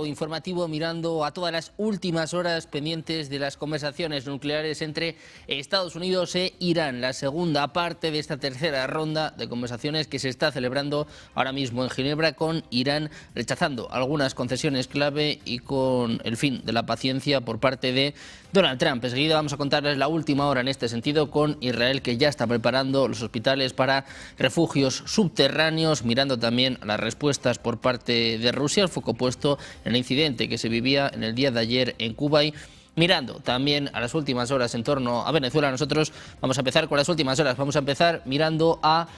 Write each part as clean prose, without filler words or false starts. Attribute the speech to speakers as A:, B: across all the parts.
A: espacio informativo mirando a todas las últimas horas pendientes de las conversaciones nucleares entre Estados Unidos e Irán, la segunda parte de esta tercera ronda de conversaciones que se está celebrando ahora mismo en Ginebra, con Irán rechazando algunas concesiones clave y con el fin de la paciencia por parte de Donald Trump. Enseguida vamos a contarles la última hora en este sentido, con Israel, que ya está preparando los hospitales para refugios subterráneos, mirando también a las respuestas por parte de Rusia, el foco puesto en el incidente que se vivía en el día de ayer en Kuba, y mirando también a las últimas horas en torno a Venezuela. Nosotros vamos a empezar con las últimas horas, vamos a empezar mirando a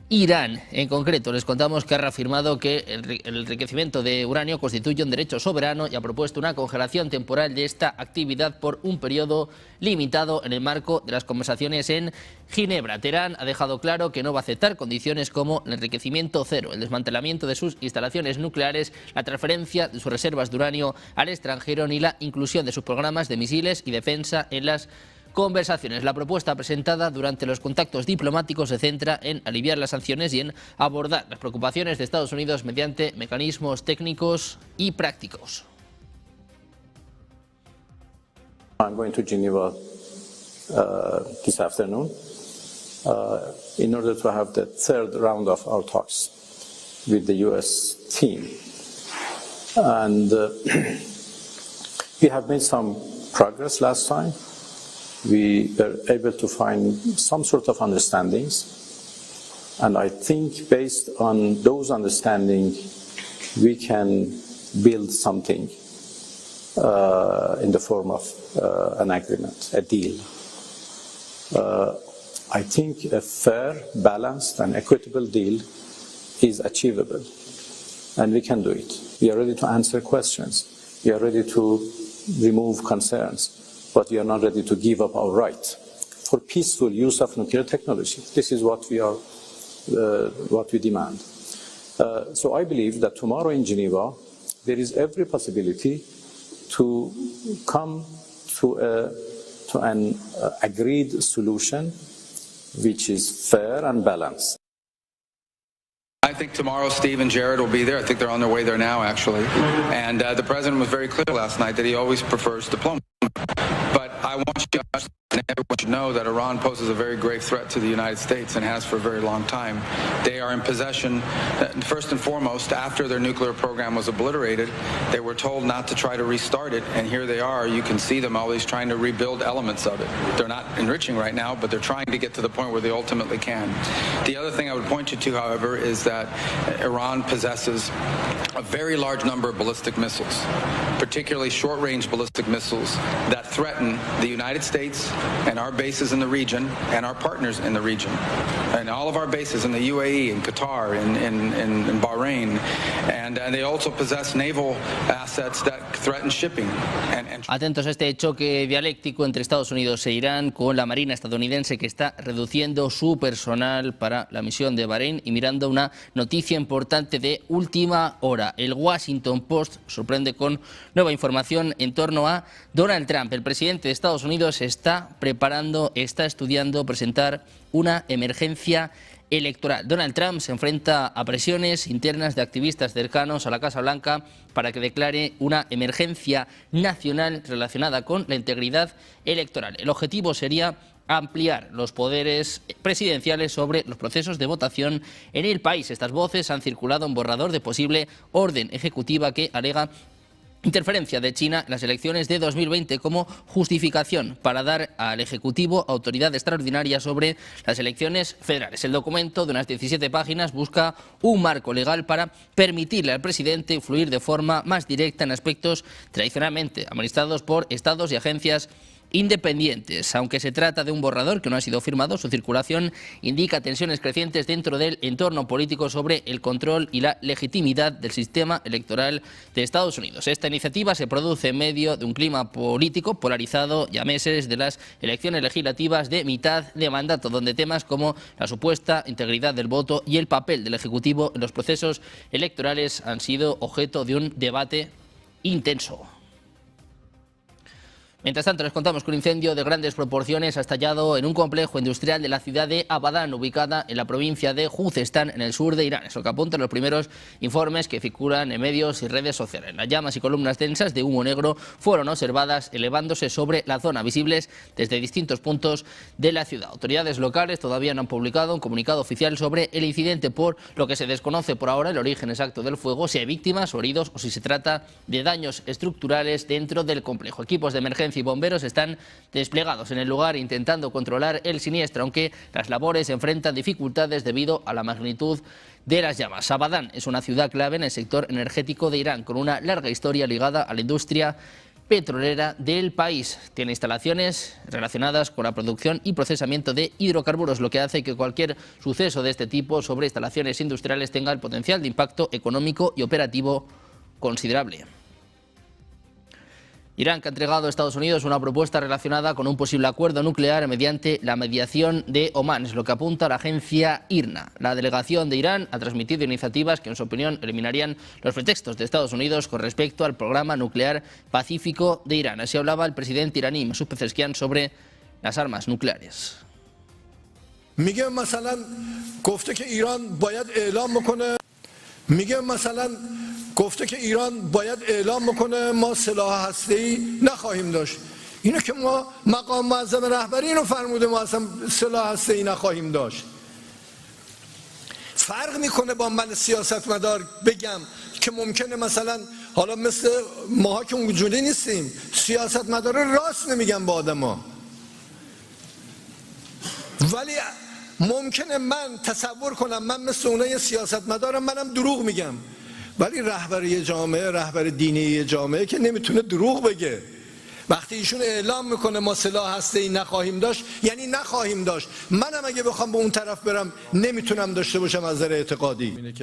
A: Irán. En concreto, les contamos que ha reafirmado que el enriquecimiento de uranio constituye un derecho soberano y ha propuesto una congelación temporal de esta actividad por un periodo limitado en el marco de las conversaciones en Ginebra. Teherán ha dejado claro que no va a aceptar condiciones como el enriquecimiento cero, el desmantelamiento de sus instalaciones nucleares, la transferencia de sus reservas de uranio al extranjero ni la inclusión de sus programas de misiles y defensa en las conversaciones. La propuesta presentada durante los contactos diplomáticos se centra en aliviar las sanciones y en abordar las preocupaciones de Estados Unidos mediante mecanismos técnicos y prácticos.
B: I'm going to Geneva this afternoon in order to have the third round of our talks with the US team. And we have made some progress last time. We were able to find some sort of understandings, and I think based on those understandings we can build something in the form of an agreement, a deal. I think a fair, balanced and equitable deal is achievable, and we can do it. We are ready to answer questions. We are ready to remove concerns. But we are not ready to give up our right for peaceful use of nuclear technology. This is what we demand. So I believe that tomorrow in Geneva there is every possibility to come to an agreed solution which is fair and balanced.
C: I think tomorrow Steve and Jared will be there. I think they're on their way there now, actually. And the president was very clear last night that he always prefers diplomacy. But I want you to understand, everyone should know that Iran poses a very grave threat to the United States and has for a very long time. They are in possession, first and foremost, after their nuclear program was obliterated, they were told not to try to restart it, and here they are. You can see them always trying to rebuild elements of it. They're not enriching right now, but they're trying to get to the point where they ultimately can. The other thing I would point you to, however, is that Iran possesses a very large number of ballistic missiles, particularly short-range ballistic missiles that threaten the United States and our bases in the region and our partners in the region, and all of our bases in the UAE, in Qatar, in Bahrain, and they also possess naval assets that threaten shipping.
A: Atentos a este choque dialéctico entre Estados Unidos e Irán, con la Marina estadounidense que está reduciendo su personal para la misión de Bahrein, y mirando una noticia importante de última hora. El Washington Post sorprende con nueva información en torno a Donald Trump. El presidente de Estados Unidos está estudiando presentar una emergencia electoral. Donald Trump se enfrenta a presiones internas de activistas cercanos a la Casa Blanca para que declare una emergencia nacional relacionada con la integridad electoral. El objetivo sería ampliar los poderes presidenciales sobre los procesos de votación en el país. Estas voces han circulado en borrador de posible orden ejecutiva que alega interferencia de China en las elecciones de 2020 como justificación para dar al Ejecutivo autoridad extraordinaria sobre las elecciones federales. El documento, de unas 17 páginas, busca un marco legal para permitirle al presidente influir de forma más directa en aspectos tradicionalmente administrados por estados y agencias independientes. Aunque se trata de un borrador que no ha sido firmado, su circulación indica tensiones crecientes dentro del entorno político sobre el control y la legitimidad del sistema electoral de Estados Unidos. Esta iniciativa se produce en medio de un clima político polarizado y a meses de las elecciones legislativas de mitad de mandato, donde temas como la supuesta integridad del voto y el papel del Ejecutivo en los procesos electorales han sido objeto de un debate intenso. Mientras tanto, les contamos que un incendio de grandes proporciones ha estallado en un complejo industrial de la ciudad de Abadán, ubicada en la provincia de Juzestán, en el sur de Irán. Es lo que apuntan los primeros informes que figuran en medios y redes sociales. Las llamas y columnas densas de humo negro fueron observadas elevándose sobre la zona, visibles desde distintos puntos de la ciudad. Autoridades locales todavía no han publicado un comunicado oficial sobre el incidente, por lo que se desconoce por ahora el origen exacto del fuego, si hay víctimas o heridos o si se trata de daños estructurales dentro del complejo. Equipos de emergencia y bomberos están desplegados en el lugar intentando controlar el siniestro, aunque las labores enfrentan dificultades debido a la magnitud de las llamas. Abadán es una ciudad clave en el sector energético de Irán, con una larga historia ligada a la industria petrolera del país. Tiene instalaciones relacionadas con la producción y procesamiento de hidrocarburos, lo que hace que cualquier suceso de este tipo sobre instalaciones industriales tenga el potencial de impacto económico y operativo considerable. Irán, que ha entregado a Estados Unidos una propuesta relacionada con un posible acuerdo nuclear mediante la mediación de Omán, es lo que apunta la agencia IRNA. La delegación de Irán ha transmitido iniciativas que, en su opinión, eliminarían los pretextos de Estados Unidos con respecto al programa nuclear pacífico de Irán. Así hablaba el presidente iraní, Masoud Pezeshkian, sobre las armas nucleares.
D: میگه مثلا گفته که ایران باید اعلام بکنه گفته که ایران باید اعلام بکنه ما سلاح هسته‌ای نخواهیم داشت. اینو که ما مقام معظم رهبری اینو فرموده ما اصلا سلاح هسته‌ای نخواهیم داشت. فرق میکنه با من سیاستمدار بگم که ممکنه مثلا حالا مثل ماها که اونجوری نیستیم سیاستمدارا راست نمیگن با آدما. ولی ممکنه من تصور کنم من مثل اونای سیاستمدارم منم دروغ میگم. ولی رهبری جامعه، رهبر دینی جامعه که نمیتونه دروغ بگه. وقتی ایشون اعلام میکنه ما سلاح هسته‌ای نخواهیم داشت یعنی نخواهیم داشت. منم اگه بخوام به اون طرف برم نمیتونم داشته باشم از نظر اعتقادی.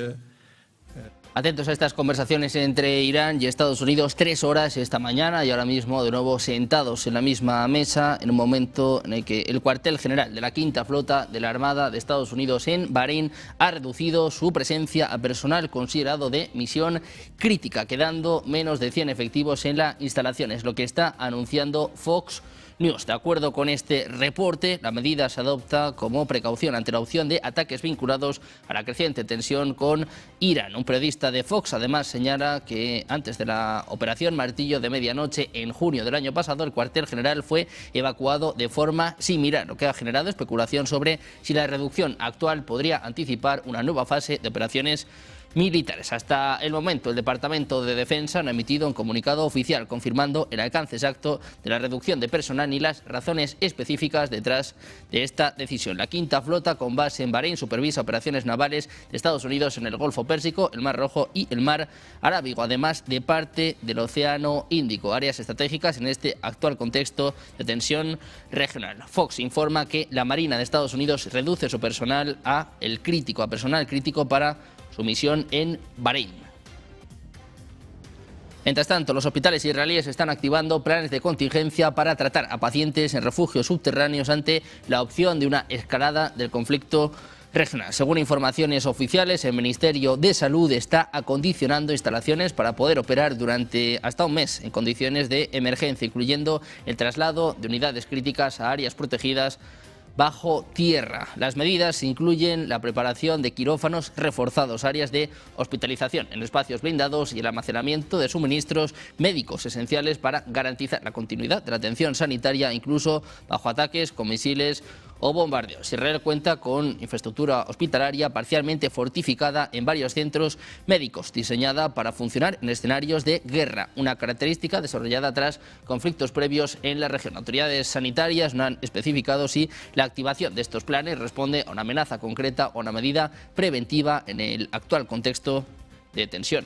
A: Atentos a estas conversaciones entre Irán y Estados Unidos, 3 horas esta mañana y ahora mismo de nuevo sentados en la misma mesa en un momento en el que el cuartel general de la Quinta Flota de la Armada de Estados Unidos en Bahrein ha reducido su presencia a personal considerado de misión crítica, quedando menos de 100 efectivos en la instalación, es lo que está anunciando Fox News. De acuerdo con este reporte, la medida se adopta como precaución ante la opción de ataques vinculados a la creciente tensión con Irán. Un periodista de Fox además señala que antes de la operación Martillo de Medianoche en junio del año pasado, el cuartel general fue evacuado de forma similar, lo que ha generado especulación sobre si la reducción actual podría anticipar una nueva fase de operaciones militares. Hasta el momento, el Departamento de Defensa no ha emitido un comunicado oficial confirmando el alcance exacto de la reducción de personal ni las razones específicas detrás de esta decisión. La Quinta Flota, con base en Bahrein, supervisa operaciones navales de Estados Unidos en el Golfo Pérsico, el Mar Rojo y el Mar Arábigo, además de parte del Océano Índico, áreas estratégicas en este actual contexto de tensión regional. Fox informa que la Marina de Estados Unidos reduce su personal a personal crítico para su misión en Bahrein. Mientras tanto, los hospitales israelíes están activando planes de contingencia para tratar a pacientes en refugios subterráneos ante la opción de una escalada del conflicto regional. Según informaciones oficiales, el Ministerio de Salud está acondicionando instalaciones para poder operar durante hasta un mes en condiciones de emergencia, incluyendo el traslado de unidades críticas a áreas protegidas bajo tierra. Las medidas incluyen la preparación de quirófanos reforzados, áreas de hospitalización en espacios blindados y el almacenamiento de suministros médicos esenciales para garantizar la continuidad de la atención sanitaria, incluso bajo ataques con misiles o bombardeos. Israel cuenta con infraestructura hospitalaria parcialmente fortificada en varios centros médicos, diseñada para funcionar en escenarios de guerra, una característica desarrollada tras conflictos previos en la región. Autoridades sanitarias no han especificado si la activación de estos planes responde a una amenaza concreta o a una medida preventiva en el actual contexto de tensión.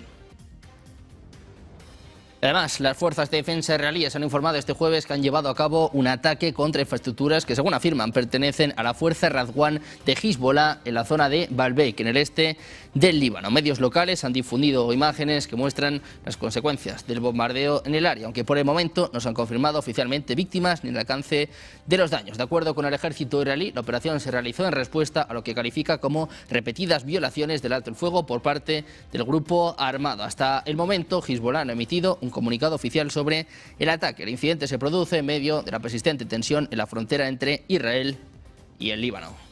A: Además, las fuerzas de defensa israelíes han informado este jueves que han llevado a cabo un ataque contra infraestructuras que, según afirman, pertenecen a la fuerza Radwan de Hezbollah en la zona de Baalbek, en el este del Líbano. Medios locales han difundido imágenes que muestran las consecuencias del bombardeo en el área, aunque por el momento no se han confirmado oficialmente víctimas ni el alcance de los daños. De acuerdo con el ejército israelí, la operación se realizó en respuesta a lo que califica como repetidas violaciones del alto el fuego por parte del grupo armado. Hasta el momento, Hezbollah no ha emitido un comunicado oficial sobre el ataque. El incidente se produce en medio de la persistente tensión en la frontera entre Israel y el Líbano.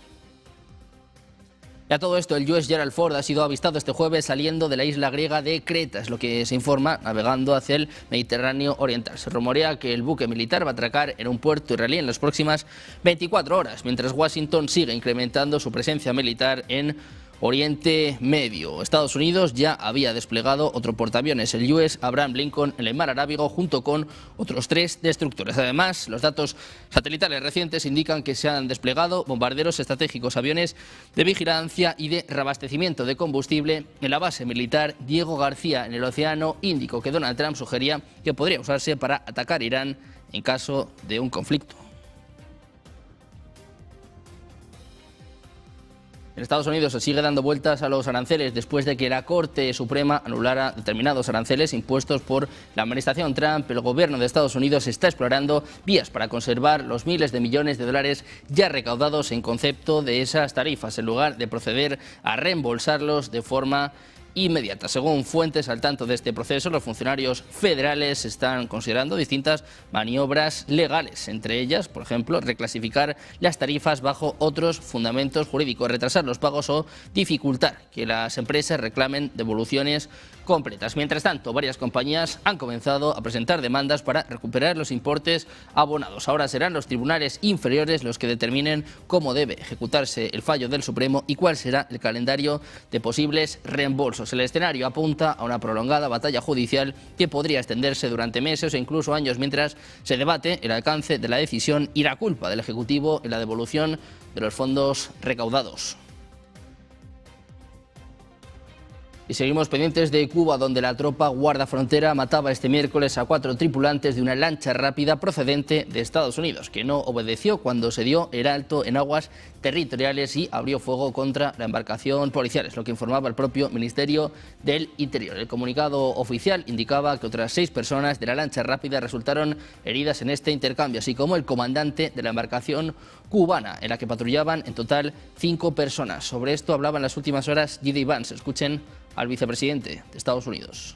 A: Y a todo esto, el US Gerald Ford ha sido avistado este jueves saliendo de la isla griega de Creta, es lo que se informa, navegando hacia el Mediterráneo Oriental. Se rumorea que el buque militar va a atracar en un puerto israelí en las próximas 24 horas, mientras Washington sigue incrementando su presencia militar en Oriente Medio. Estados Unidos ya había desplegado otro portaaviones, el US Abraham Lincoln, en el mar Arábigo, junto con otros 3 destructores. Además, los datos satelitales recientes indican que se han desplegado bombarderos estratégicos, aviones de vigilancia y de reabastecimiento de combustible en la base militar Diego García en el Océano Índico, que Donald Trump sugería que podría usarse para atacar Irán en caso de un conflicto. En Estados Unidos se sigue dando vueltas a los aranceles después de que la Corte Suprema anulara determinados aranceles impuestos por la administración Trump. El gobierno de Estados Unidos está explorando vías para conservar los miles de millones de dólares ya recaudados en concepto de esas tarifas, en lugar de proceder a reembolsarlos de forma inmediata. Según fuentes al tanto de este proceso, los funcionarios federales están considerando distintas maniobras legales, entre ellas, por ejemplo, reclasificar las tarifas bajo otros fundamentos jurídicos, retrasar los pagos o dificultar que las empresas reclamen devoluciones completas. Mientras tanto, varias compañías han comenzado a presentar demandas para recuperar los importes abonados. Ahora serán los tribunales inferiores los que determinen cómo debe ejecutarse el fallo del Supremo y cuál será el calendario de posibles reembolsos. El escenario apunta a una prolongada batalla judicial que podría extenderse durante meses o incluso años mientras se debate el alcance de la decisión y la culpa del Ejecutivo en la devolución de los fondos recaudados. Y seguimos pendientes de Cuba, donde la tropa guardafrontera mataba este miércoles a 4 tripulantes de una lancha rápida procedente de Estados Unidos, que no obedeció cuando se dio el alto en aguas territoriales y abrió fuego contra la embarcación policial, es lo que informaba el propio Ministerio del Interior. El comunicado oficial indicaba que otras 6 personas de la lancha rápida resultaron heridas en este intercambio, así como el comandante de la embarcación cubana, en la que patrullaban en total 5 personas. Sobre esto hablaba en las últimas horas J.D. Vance. Escuchen al vicepresidente de Estados Unidos.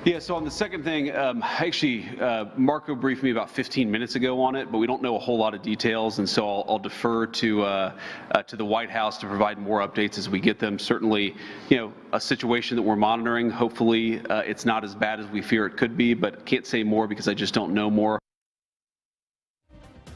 E: Yeah, so on the second thing, actually, Marco briefed me about 15 minutes ago on it, but we don't know a whole lot of details, and so I'll defer to the White House to provide more updates as we get them. Certainly, you know, a situation that we're monitoring. Hopefully, it's not as bad as we fear it could be, but can't say more because I just don't know more.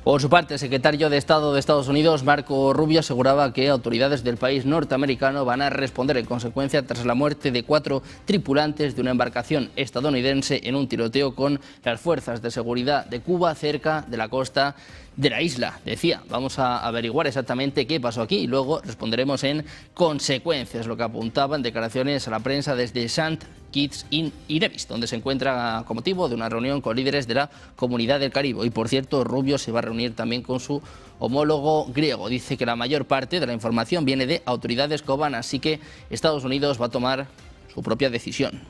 A: Por su parte, el secretario de Estado de Estados Unidos, Marco Rubio, aseguraba que autoridades del país norteamericano van a responder en consecuencia tras la muerte de 4 tripulantes de una embarcación estadounidense en un tiroteo con las fuerzas de seguridad de Cuba cerca de la costa de la isla. Decía, vamos a averiguar exactamente qué pasó aquí y luego responderemos en consecuencias, lo que apuntaba en declaraciones a la prensa desde St. Kitts y Nevis, donde se encuentra con motivo de una reunión con líderes de la Comunidad del Caribe. Y por cierto, Rubio se va a reunir también con su homólogo griego. Dice que la mayor parte de la información viene de autoridades cubanas, así que Estados Unidos va a tomar su propia decisión.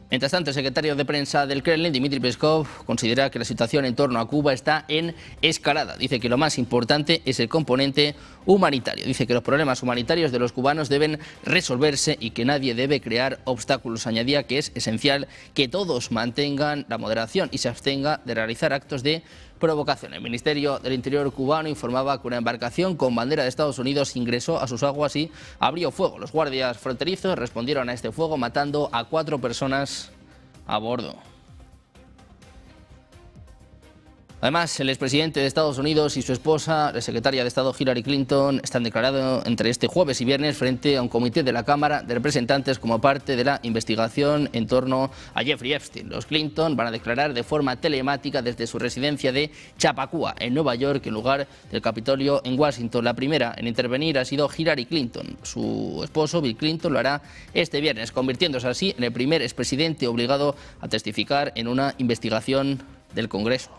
A: Mientras tanto, el secretario de prensa del Kremlin, Dmitry Peskov, considera que la situación en torno a Cuba está en escalada. Dice que lo más importante es el componente humanitario. Dice que los problemas humanitarios de los cubanos deben resolverse y que nadie debe crear obstáculos. Añadía que es esencial que todos mantengan la moderación y se abstenga de realizar actos de provocación. El Ministerio del Interior cubano informaba que una embarcación con bandera de Estados Unidos ingresó a sus aguas y abrió fuego. Los guardias fronterizos respondieron a este fuego matando a 4 personas a bordo. Además, el expresidente de Estados Unidos y su esposa, la secretaria de Estado Hillary Clinton, están declarados entre este jueves y viernes frente a un comité de la Cámara de Representantes como parte de la investigación en torno a Jeffrey Epstein. Los Clinton van a declarar de forma telemática desde su residencia de Chappaqua, en Nueva York, en lugar del Capitolio en Washington. La primera en intervenir ha sido Hillary Clinton. Su esposo, Bill Clinton, lo hará este viernes, convirtiéndose así en el primer expresidente obligado a testificar en una investigación del Congreso.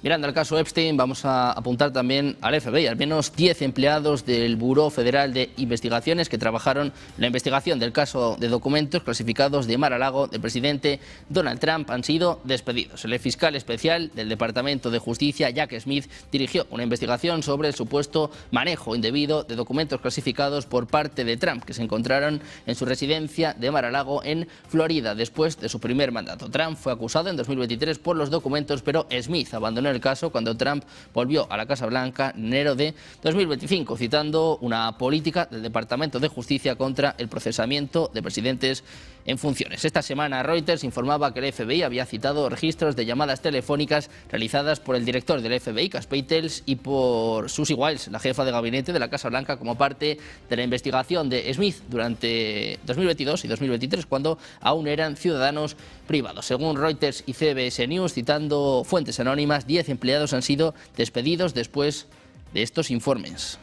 A: Mirando al caso Epstein, vamos a apuntar también al FBI. Al menos 10 empleados del Buró Federal de Investigaciones que trabajaron en la investigación del caso de documentos clasificados de Mar-a-Lago del presidente Donald Trump han sido despedidos. El fiscal especial del Departamento de Justicia, Jack Smith, dirigió una investigación sobre el supuesto manejo indebido de documentos clasificados por parte de Trump que se encontraron en su residencia de Mar-a-Lago en Florida después de su primer mandato. Trump fue acusado en 2023 por los documentos, pero Smith abandonó el caso cuando Trump volvió a la Casa Blanca en enero de 2025, citando una política del Departamento de Justicia contra el procesamiento de presidentes en funciones. Esta semana Reuters informaba que el FBI había citado registros de llamadas telefónicas realizadas por el director del FBI, Cass Paytels, y por Susie Wiles, la jefa de gabinete de la Casa Blanca, como parte de la investigación de Smith durante 2022 y 2023, cuando aún eran ciudadanos privados. Según Reuters y CBS News, citando fuentes anónimas, 10 empleados han sido despedidos después de estos informes.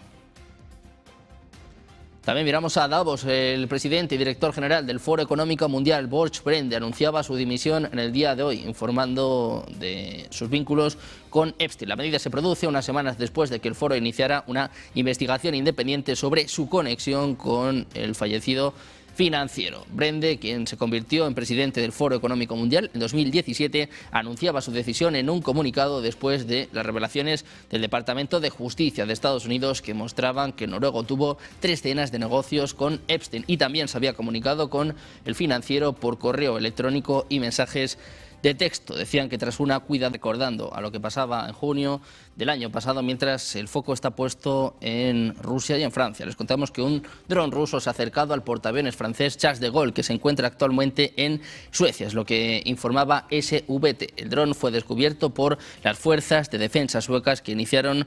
A: También miramos a Davos. El presidente y director general del Foro Económico Mundial, Borch Brende, anunciaba su dimisión en el día de hoy, informando de sus vínculos con Epstein. La medida se produce unas semanas después de que el foro iniciara una investigación independiente sobre su conexión con el fallecido financiero. Brende, quien se convirtió en presidente del Foro Económico Mundial en 2017, anunciaba su decisión en un comunicado después de las revelaciones del Departamento de Justicia de Estados Unidos que mostraban que Noruego tuvo 3 decenas de negocios con Epstein y también se había comunicado con el financiero por correo electrónico y mensajes de texto. Decían que tras una cuida, recordando a lo que pasaba en junio del año pasado, mientras el foco está puesto en Rusia y en Francia. Les contamos que un dron ruso se ha acercado al portaaviones francés Charles de Gaulle, que se encuentra actualmente en Suecia, es lo que informaba SVT. El dron fue descubierto por las fuerzas de defensa suecas que iniciaron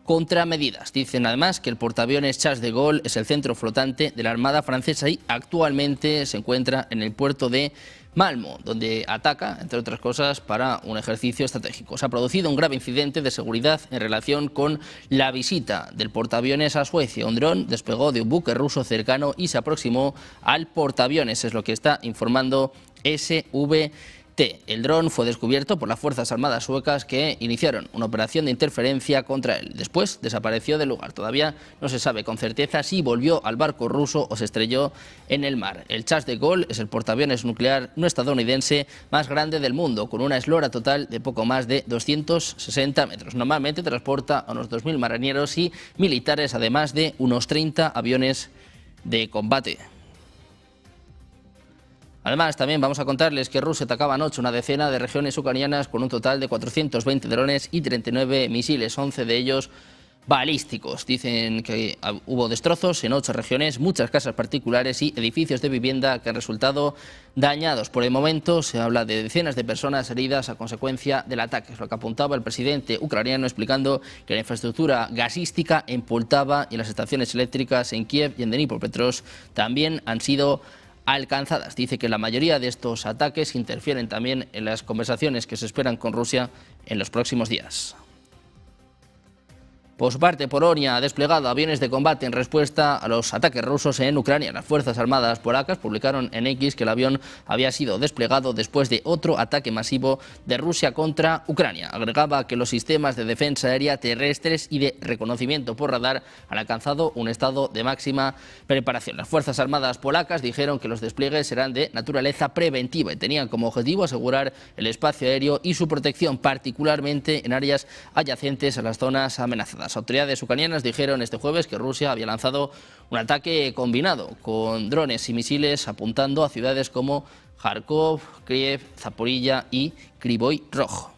A: contramedidas. Dicen además que el portaaviones Charles de Gaulle es el centro flotante de la Armada francesa y actualmente se encuentra en el puerto de Malmö, donde ataca, entre otras cosas, para un ejercicio estratégico. Se ha producido un grave incidente de seguridad en relación con la visita del portaaviones a Suecia. Un dron despegó de un buque ruso cercano y se aproximó al portaaviones, es lo que está informando SVT. El dron fue descubierto por las Fuerzas Armadas suecas que iniciaron una operación de interferencia contra él. Después desapareció del lugar. Todavía no se sabe con certeza si volvió al barco ruso o se estrelló en el mar. El Charles de Gaulle es el portaaviones nuclear no estadounidense más grande del mundo, con una eslora total de poco más de 260 metros. Normalmente transporta a unos 2.000 marineros y militares, además de unos 30 aviones de combate. Además, también vamos a contarles que Rusia atacaba anoche una decena de regiones ucranianas con un total de 420 drones y 39 misiles, 11 de ellos balísticos. Dicen que hubo destrozos en 8 regiones, muchas casas particulares y edificios de vivienda que han resultado dañados. Por el momento se habla de decenas de personas heridas a consecuencia del ataque. Es lo que apuntaba el presidente ucraniano, explicando que la infraestructura gasística en Poltava y las estaciones eléctricas en Kiev y en Dnipropetrovsk también han sido alcanzadas. Dice que la mayoría de estos ataques interfieren también en las conversaciones que se esperan con Rusia en los próximos días. Por su parte, Polonia ha desplegado aviones de combate en respuesta a los ataques rusos en Ucrania. Las Fuerzas Armadas polacas publicaron en X que el avión había sido desplegado después de otro ataque masivo de Rusia contra Ucrania. Agregaba que los sistemas de defensa aérea, terrestres y de reconocimiento por radar han alcanzado un estado de máxima preparación. Las Fuerzas Armadas polacas dijeron que los despliegues serán de naturaleza preventiva y tenían como objetivo asegurar el espacio aéreo y su protección, particularmente en áreas adyacentes a las zonas amenazadas. Las autoridades ucranianas dijeron este jueves que Rusia había lanzado un ataque combinado con drones y misiles apuntando a ciudades como Kharkov, Kiev, Zaporilla y Kryvyi Rog.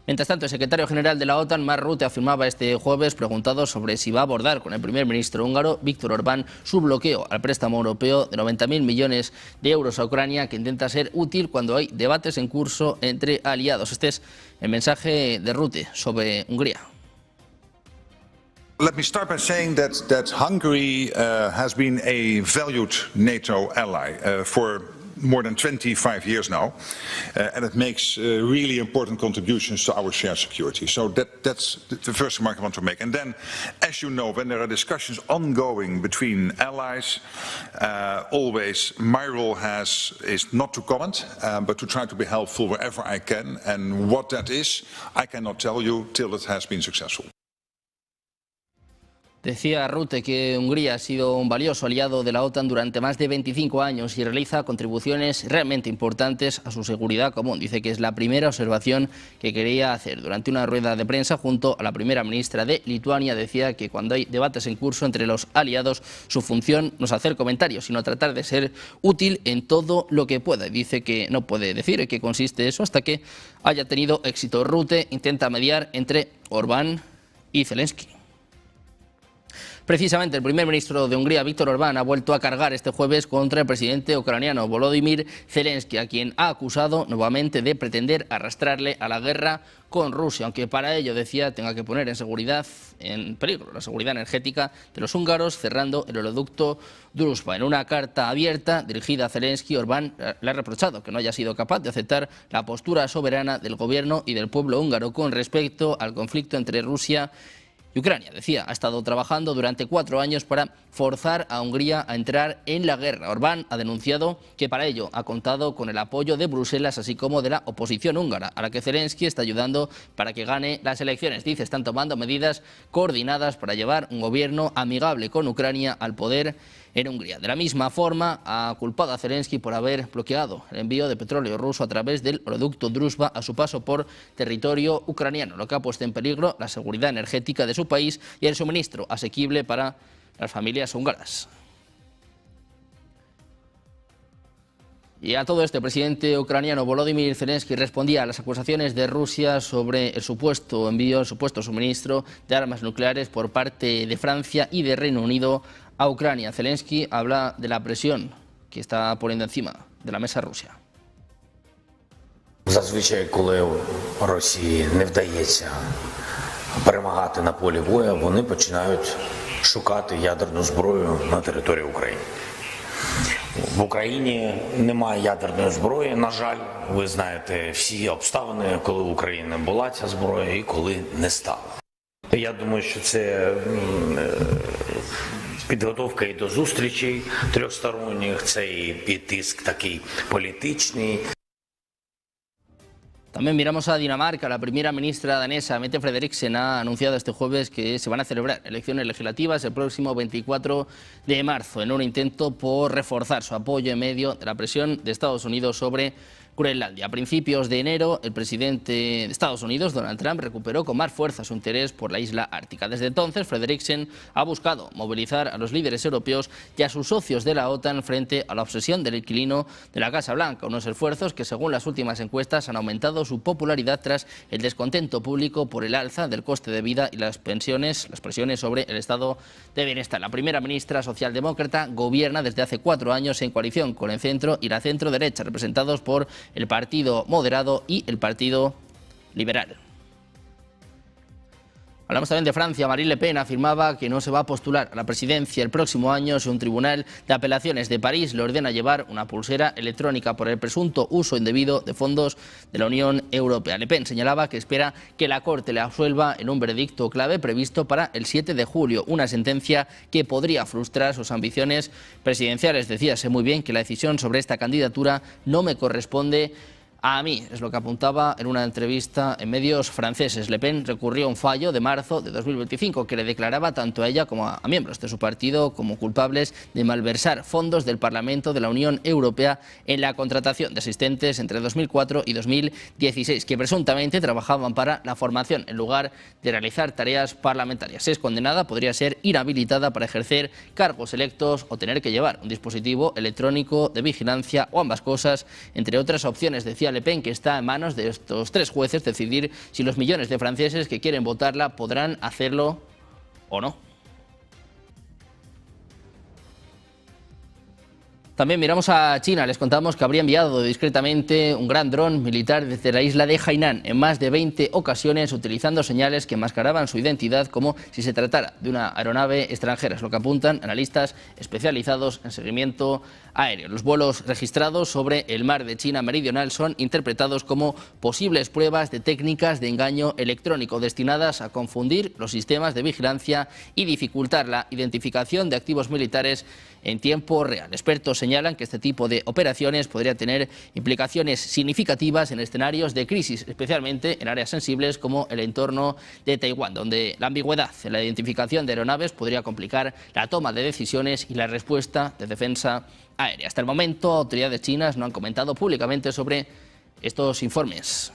A: Mientras tanto, el secretario general de la OTAN, Mark Rutte, afirmaba este jueves, preguntado sobre si va a abordar con el primer ministro húngaro, Viktor Orbán, su bloqueo al préstamo europeo de 90.000 millones de euros a Ucrania, que intenta ser útil cuando hay debates en curso entre aliados. Este es el mensaje de Rutte sobre Hungría.
F: Let me start by saying that Hungary has been a valued NATO ally for more than 25 years now, and it makes really important contributions to our shared security. So that's the first remark I want to make. And then, as you know, when there are discussions ongoing between allies, always my role is not to comment, but to try to be helpful wherever I can. And what that is, I cannot tell you till it has been successful.
A: Decía Rutte que Hungría ha sido un valioso aliado de la OTAN durante más de 25 años y realiza contribuciones realmente importantes a su seguridad común. Dice que es la primera observación que quería hacer. Durante una rueda de prensa junto a la primera ministra de Lituania decía que cuando hay debates en curso entre los aliados, su función no es hacer comentarios, sino tratar de ser útil en todo lo que pueda. Dice que no puede decir en qué consiste eso hasta que haya tenido éxito. Rutte intenta mediar entre Orbán y Zelensky. Precisamente el primer ministro de Hungría, Viktor Orbán, ha vuelto a cargar este jueves contra el presidente ucraniano Volodymyr Zelensky, a quien ha acusado nuevamente de pretender arrastrarle a la guerra con Rusia, aunque para ello, decía, tenga que poner en peligro la seguridad energética de los húngaros, cerrando el oleoducto Druzhba. En una carta abierta dirigida a Zelensky, Orbán le ha reprochado que no haya sido capaz de aceptar la postura soberana del gobierno y del pueblo húngaro con respecto al conflicto entre Rusia y Ucrania. Decía, ha estado trabajando durante 4 años para forzar a Hungría a entrar en la guerra. Orbán ha denunciado que para ello ha contado con el apoyo de Bruselas, así como de la oposición húngara, a la que Zelensky está ayudando para que gane las elecciones. Dice, están tomando medidas coordinadas para llevar un gobierno amigable con Ucrania al poder en Hungría. De la misma forma, ha culpado a Zelensky por haber bloqueado el envío de petróleo ruso a través del oleoducto Druzhba a su paso por territorio ucraniano, lo que ha puesto en peligro la seguridad energética de su país y el suministro asequible para las familias húngaras. Y a todo esto, el presidente ucraniano Volodymyr Zelensky respondía a las acusaciones de Rusia sobre el supuesto envío, el supuesto suministro de armas nucleares por parte de Francia y de Reino Unido a Ucrania. Zelensky habla de la presión que está poniendo encima de la mesa Rusia.
G: Зазвичай, коли Росії не вдається перемагати на полі бою, вони починають шукати ядерну зброю на території України. В Україні немає ядерної зброї, на жаль. Ви знаєте всі обставини, коли в Україні була ця зброя і коли не стало. Я думаю, що це підготовка і до зустрічей трьохсторонніх, це і тиск такий політичний.
A: También miramos a Dinamarca. La primera ministra danesa, Mette Frederiksen, ha anunciado este jueves que se van a celebrar elecciones legislativas el próximo 24 de marzo, en un intento por reforzar su apoyo en medio de la presión de Estados Unidos sobre Groenlandia. A principios de enero, el presidente de Estados Unidos, Donald Trump, recuperó con más fuerza su interés por la isla ártica. Desde entonces, Frederiksen ha buscado movilizar a los líderes europeos y a sus socios de la OTAN frente a la obsesión del inquilino de la Casa Blanca, unos esfuerzos que, según las últimas encuestas, han aumentado su popularidad tras el descontento público por el alza del coste de vida y las presiones sobre el estado de bienestar. La primera ministra socialdemócrata gobierna desde hace 4 años en coalición con el centro y la centro-derecha, representados por el Partido Moderado y el Partido Liberal. Hablamos también de Francia. Marine Le Pen afirmaba que no se va a postular a la presidencia el próximo año si un tribunal de apelaciones de París le ordena llevar una pulsera electrónica por el presunto uso indebido de fondos de la Unión Europea. Le Pen señalaba que espera que la Corte le absuelva en un veredicto clave previsto para el 7 de julio, una sentencia que podría frustrar sus ambiciones presidenciales. Decía, sé muy bien que la decisión sobre esta candidatura no me corresponde a mí, es lo que apuntaba en una entrevista en medios franceses. Le Pen recurrió a un fallo de marzo de 2025 que le declaraba tanto a ella como a miembros de su partido como culpables de malversar fondos del Parlamento de la Unión Europea en la contratación de asistentes entre 2004 y 2016, que presuntamente trabajaban para la formación en lugar de realizar tareas parlamentarias. Si es condenada, podría ser inhabilitada para ejercer cargos electos o tener que llevar un dispositivo electrónico de vigilancia o ambas cosas, entre otras opciones. Decía Le Pen que está en manos de estos 3 jueces decidir si los millones de franceses que quieren votarla podrán hacerlo o no. También miramos a China. Les contamos que habría enviado discretamente un gran dron militar desde la isla de Hainan en más de 20 ocasiones, utilizando señales que enmascaraban su identidad como si se tratara de una aeronave extranjera. Es lo que apuntan analistas especializados en seguimiento aéreo. Los vuelos registrados sobre el mar de China meridional son interpretados como posibles pruebas de técnicas de engaño electrónico destinadas a confundir los sistemas de vigilancia y dificultar la identificación de activos militares en tiempo real. Expertos señalan que este tipo de operaciones podría tener implicaciones significativas en escenarios de crisis, especialmente en áreas sensibles como el entorno de Taiwán, donde la ambigüedad en la identificación de aeronaves podría complicar la toma de decisiones y la respuesta de defensa aérea. Hasta el momento, autoridades chinas no han comentado públicamente sobre estos informes.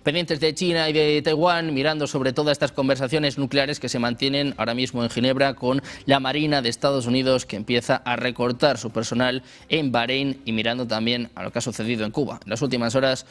A: Pendientes de China y de Taiwán, mirando sobre todo estas conversaciones nucleares que se mantienen ahora mismo en Ginebra con la Marina de Estados Unidos, que empieza a recortar su personal en Bahrein, y mirando también a lo que ha sucedido en Cuba. En las últimas horas